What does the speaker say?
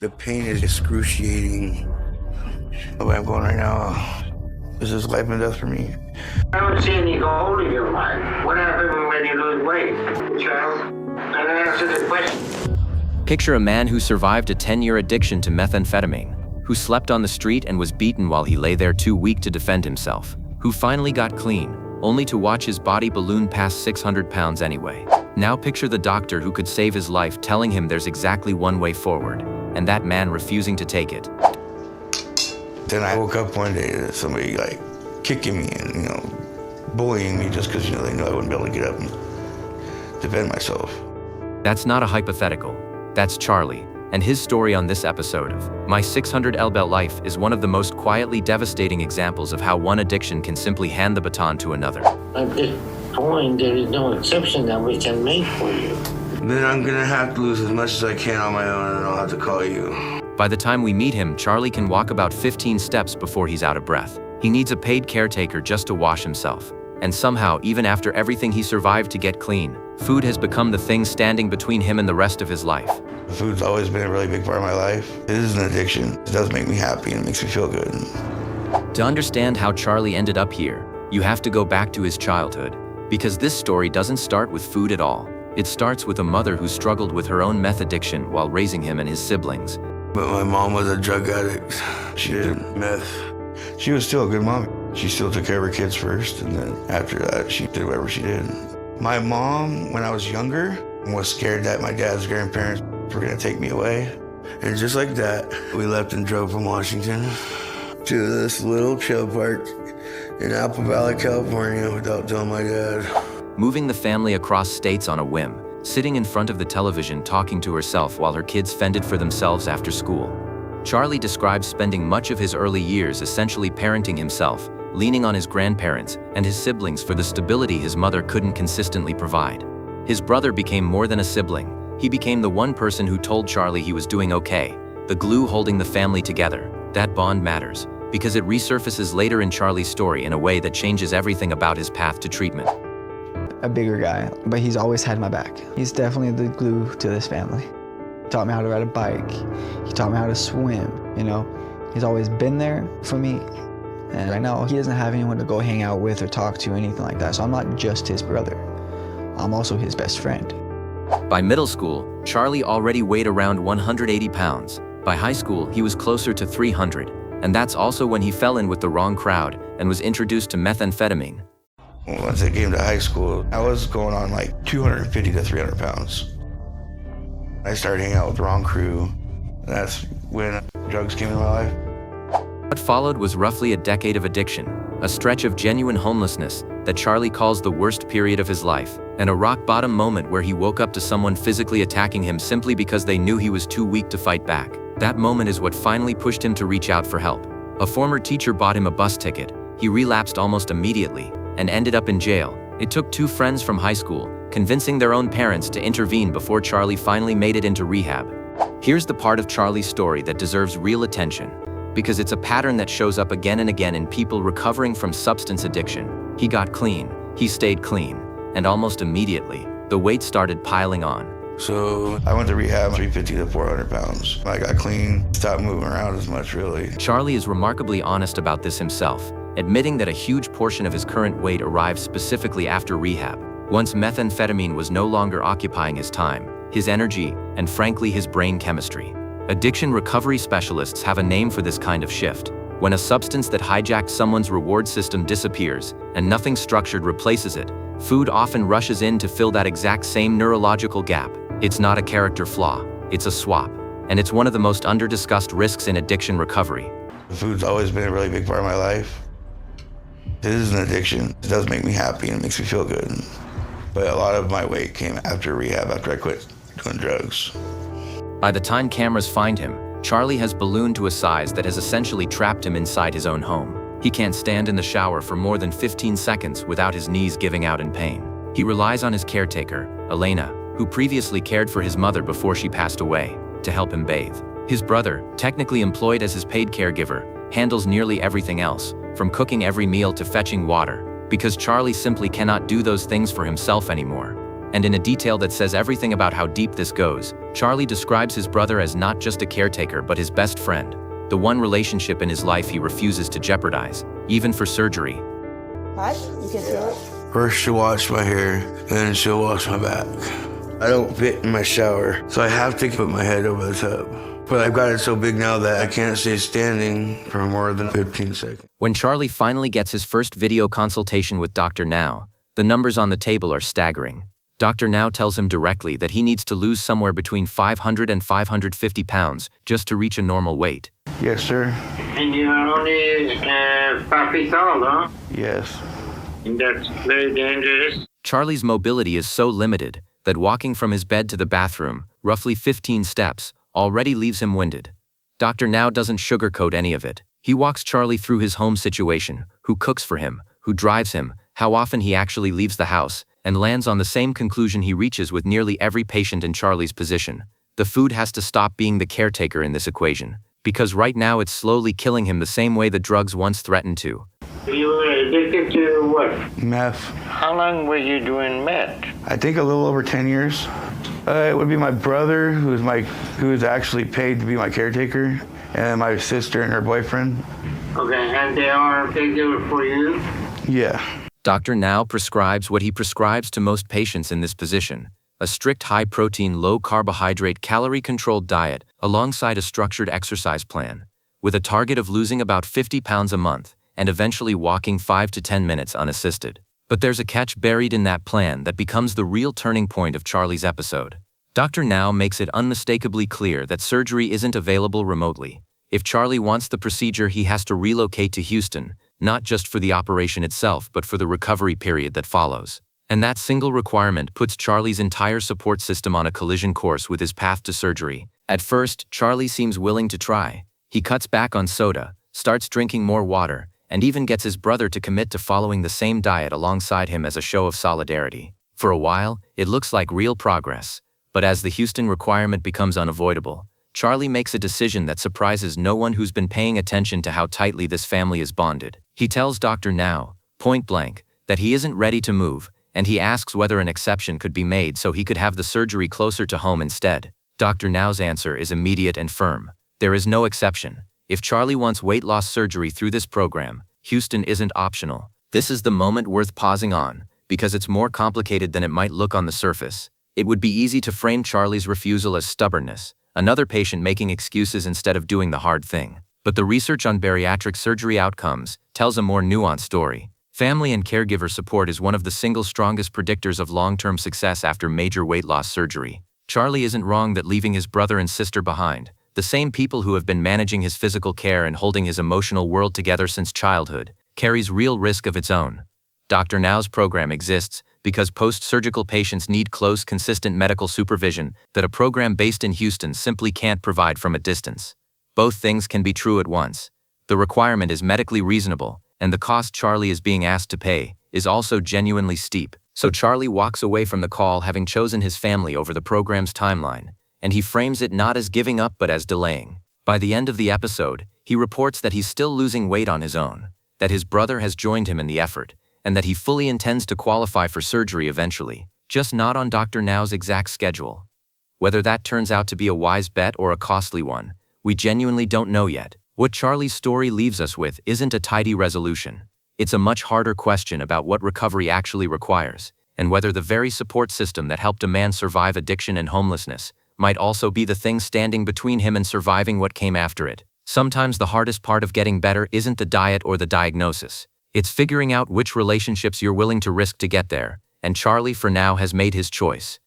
The pain is excruciating. The way I'm going right now, this is life and death for me. I don't see any goal in your life. What happened when you lose weight, child? And answer the question. Picture a man who survived a 10-year addiction to methamphetamine, who slept on the street and was beaten while he lay there too weak to defend himself, who finally got clean, only to watch his body balloon past 600 pounds anyway. Now picture the doctor who could save his life telling him there's exactly one way forward, and that man refusing to take it. Then I woke up one day to somebody kicking me and, bullying me just because, they knew I wouldn't be able to get up and defend myself. That's not a hypothetical. That's Charlie, and his story on this episode of My 600 Lbelt Life is one of the most quietly devastating examples of how one addiction can simply hand the baton to another. At this point, there is no exception that we can make for you. Then I'm gonna have to lose as much as I can on my own, and I'll have to call you. By the time we meet him, Charlie can walk about 15 steps before he's out of breath. He needs a paid caretaker just to wash himself. And somehow, even after everything he survived to get clean, food has become the thing standing between him and the rest of his life. Food's always been a really big part of my life. It is an addiction. It does make me happy and it makes me feel good. To understand how Charlie ended up here, you have to go back to his childhood, because this story doesn't start with food at all. It starts with a mother who struggled with her own meth addiction while raising him and his siblings. But my mom was a drug addict. She did meth. She was still a good mom. She still took care of her kids first, and then after that, she did whatever she did. My mom, when I was younger, was scared that my dad's grandparents were gonna take me away. And just like that, we left and drove from Washington to this little chill park in Apple Valley, California without telling my dad. Moving the family across states on a whim, sitting in front of the television talking to herself while her kids fended for themselves after school. Charlie describes spending much of his early years essentially parenting himself, leaning on his grandparents and his siblings for the stability his mother couldn't consistently provide. His brother became more than a sibling. He became the one person who told Charlie he was doing okay, the glue holding the family together. That bond matters, because it resurfaces later in Charlie's story in a way that changes everything about his path to treatment. A bigger guy, but he's always had my back. He's definitely the glue to this family. He taught me how to ride a bike. He taught me how to swim, He's always been there for me. And right now, he doesn't have anyone to go hang out with or talk to, anything like that. So I'm not just his brother. I'm also his best friend. By middle school, Charlie already weighed around 180 pounds. By high school, he was closer to 300. And that's also when he fell in with the wrong crowd and was introduced to methamphetamine. Once I came to high school, I was going on 250 to 300 pounds. I started hanging out with the wrong crew. That's when drugs came into my life. What followed was roughly a decade of addiction, a stretch of genuine homelessness that Charlie calls the worst period of his life, and a rock-bottom moment where he woke up to someone physically attacking him simply because they knew he was too weak to fight back. That moment is what finally pushed him to reach out for help. A former teacher bought him a bus ticket. He relapsed almost immediately and ended up in jail. It took two friends from high school convincing their own parents to intervene before Charlie finally made it into rehab. Here's the part of Charlie's story that deserves real attention, because it's a pattern that shows up again and again in people recovering from substance addiction. He got clean, he stayed clean, and almost immediately, the weight started piling on. So I went to rehab, 350 to 400 pounds. I got clean, stopped moving around as much, really. Charlie is remarkably honest about this himself, admitting that a huge portion of his current weight arrived specifically after rehab, once methamphetamine was no longer occupying his time, his energy, and frankly his brain chemistry. Addiction recovery specialists have a name for this kind of shift. When a substance that hijacked someone's reward system disappears and nothing structured replaces it, food often rushes in to fill that exact same neurological gap. It's not a character flaw, it's a swap. And it's one of the most under-discussed risks in addiction recovery. Food's always been a really big part of my life. It is an addiction. It does make me happy and it makes me feel good. But a lot of my weight came after rehab, after I quit doing drugs. By the time cameras find him, Charlie has ballooned to a size that has essentially trapped him inside his own home. He can't stand in the shower for more than 15 seconds without his knees giving out in pain. He relies on his caretaker, Elena, who previously cared for his mother before she passed away, to help him bathe. His brother, technically employed as his paid caregiver, handles nearly everything else, from cooking every meal to fetching water, because Charlie simply cannot do those things for himself anymore. And in a detail that says everything about how deep this goes, Charlie describes his brother as not just a caretaker but his best friend, the one relationship in his life he refuses to jeopardize, even for surgery. Hot? You can feel it? First she'll wash my hair, then she'll wash my back. I don't fit in my shower, so I have to put my head over the tub. But I've got it so big now that I can't stay standing for more than 15 seconds. When Charlie finally gets his first video consultation with Dr. Now, the numbers on the table are staggering. Dr. Now tells him directly that he needs to lose somewhere between 500 and 550 pounds just to reach a normal weight. Yes, sir. And you're only 5 feet tall, huh? Yes. And that's very dangerous. Charlie's mobility is so limited that walking from his bed to the bathroom, roughly 15 steps, already leaves him winded. Dr. Now doesn't sugarcoat any of it. He walks Charlie through his home situation, who cooks for him, who drives him, how often he actually leaves the house, and lands on the same conclusion he reaches with nearly every patient in Charlie's position. The food has to stop being the caretaker in this equation, because right now it's slowly killing him the same way the drugs once threatened to. You were addicted to what? Meth. How long were you doing meth? I think a little over 10 years. It would be my brother, who's actually paid to be my caretaker, and my sister and her boyfriend. Okay, and they are taking for you? Yeah. Dr. Now prescribes what he prescribes to most patients in this position, a strict high-protein, low-carbohydrate, calorie-controlled diet alongside a structured exercise plan, with a target of losing about 50 pounds a month and eventually walking 5 to 10 minutes unassisted. But there's a catch buried in that plan that becomes the real turning point of Charlie's episode. Dr. Now makes it unmistakably clear that surgery isn't available remotely. If Charlie wants the procedure, he has to relocate to Houston, not just for the operation itself but for the recovery period that follows. And that single requirement puts Charlie's entire support system on a collision course with his path to surgery. At first, Charlie seems willing to try. He cuts back on soda, starts drinking more water, and even gets his brother to commit to following the same diet alongside him as a show of solidarity. For a while, it looks like real progress. But as the Houston requirement becomes unavoidable, Charlie makes a decision that surprises no one who's been paying attention to how tightly this family is bonded. He tells Dr. Now, point blank, that he isn't ready to move, and he asks whether an exception could be made so he could have the surgery closer to home instead. Dr. Now's answer is immediate and firm. There is no exception. If Charlie wants weight loss surgery through this program, Houston isn't optional. This is the moment worth pausing on, because it's more complicated than it might look on the surface. It would be easy to frame Charlie's refusal as stubbornness, another patient making excuses instead of doing the hard thing. But the research on bariatric surgery outcomes tells a more nuanced story. Family and caregiver support is one of the single strongest predictors of long-term success after major weight loss surgery. Charlie isn't wrong that leaving his brother and sister behind, the same people who have been managing his physical care and holding his emotional world together since childhood, carries real risk of its own. Dr. Now's program exists because post-surgical patients need close, consistent medical supervision that a program based in Houston simply can't provide from a distance. Both things can be true at once. The requirement is medically reasonable, and the cost Charlie is being asked to pay is also genuinely steep. So Charlie walks away from the call having chosen his family over the program's timeline, and he frames it not as giving up but as delaying. By the end of the episode, he reports that he's still losing weight on his own, that his brother has joined him in the effort, and that he fully intends to qualify for surgery eventually, just not on Dr. Now's exact schedule. Whether that turns out to be a wise bet or a costly one, we genuinely don't know yet. What Charlie's story leaves us with isn't a tidy resolution. It's a much harder question about what recovery actually requires, and whether the very support system that helped a man survive addiction and homelessness might also be the thing standing between him and surviving what came after it. Sometimes the hardest part of getting better isn't the diet or the diagnosis. It's figuring out which relationships you're willing to risk to get there, and Charlie for now has made his choice.